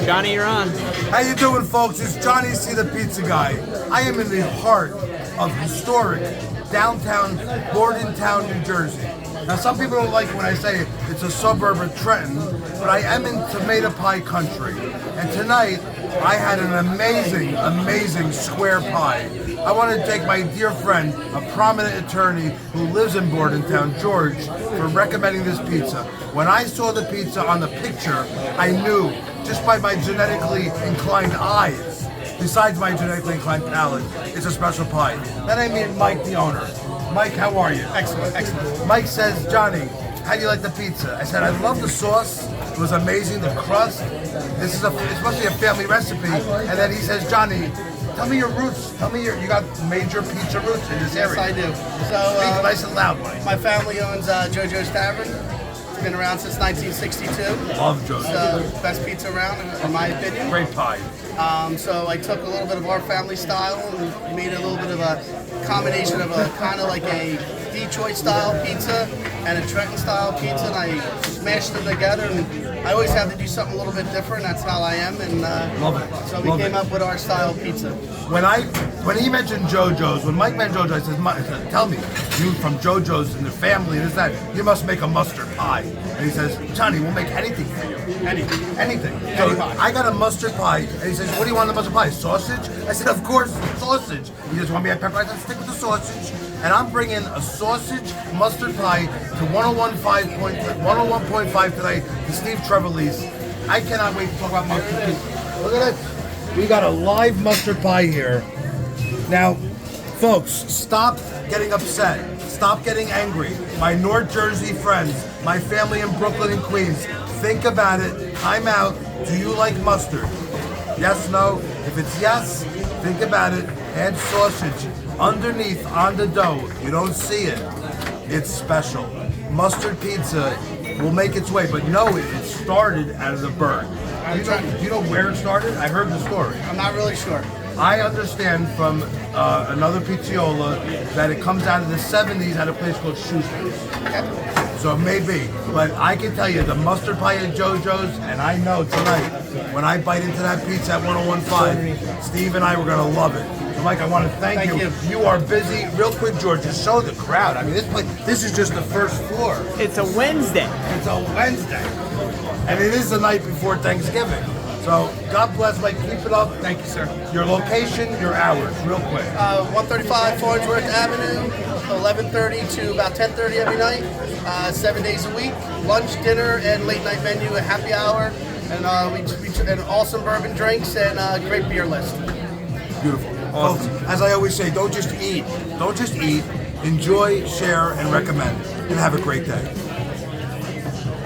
Johnny, you're on. How you doing, folks? It's Johnny C. the Pizza Guy. I am in the heart of historic downtown Bordentown, New Jersey. Now, some people don't like it when I say it's a suburb of Trenton, but I am in tomato pie country. And tonight, I had an amazing, amazing square pie. I want to thank my dear friend, a prominent attorney who lives in Bordentown, George, for recommending this pizza. When I saw the pizza on the picture, I knew, just by my genetically inclined eyes, besides my genetically inclined palate, it's a special pie. Then I meet Mike, the owner. Mike, how are you? Excellent, excellent. Mike says, Johnny, how do you like the pizza? I said, I love the sauce. It was amazing, the crust. It's supposed to be a family recipe. And then he says, Johnny, tell me your roots. Tell me you got major pizza roots in this area. Yes, I do. Speak nice and loud, Mike. My family owns JoJo's Tavern. It's been around since 1962. Love JoJo's. It's the best pizza around, in my opinion. Great pie. So I took a little bit of our family style and made a little bit of a combination of a kind of like a Detroit style pizza and a Trenton style pizza, and I smashed them together. And I always have to do something a little bit different. That's how I am, and love it. So we came up with our style pizza. When he mentioned JoJo's, when Mike mentioned JoJo's, I said, tell me, you from JoJo's and the family and this that, you must make a mustard pie. And he says, Johnny, we'll make anything for you. Anything. So I got a mustard pie, and he says, what do you want in the mustard pie? Sausage? I said, of course, sausage. He just want me to pepper. I said, stick with the sausage. And I'm bringing a sausage mustard pie to 101.5 today to Steve Trevelise. I cannot wait to talk about mustard pie. Look at it. We got a live mustard pie here. Now, folks, stop getting upset. Stop getting angry. My North Jersey friends, my family in Brooklyn and Queens, think about it. Time out. Do you like mustard? Yes, no? If it's yes, think about it. Add sausage underneath on the dough. You don't see it. It's special. Mustard pizza will make its way, but no, it started as a bird. Do you know where it started? I heard the story. I'm not really sure. I understand from another pizziola that it comes out of the 70s at a place called Schuster's. So it may be. But I can tell you, the mustard pie at JoJo's, and I know tonight, when I bite into that pizza at 101.5, Steve and I were going to love it. So Mike, I want to thank you. You are busy. Real quick, George, just show the crowd. I mean, this is just the first floor. It's a Wednesday. It's a Wednesday. And it is the night before Thanksgiving. So, God bless, Mike. Keep it up. Thank you, sir. Your location, your hours, real quick. 135 Farnsworth Avenue, 11:30 to about 10:30 every night, 7 days a week. Lunch, dinner, and late night menu, a happy hour, and and awesome bourbon drinks and a great beer list. Beautiful. Awesome. Folks, as I always say, don't just eat. Don't just eat. Enjoy, share, and recommend. And have a great day.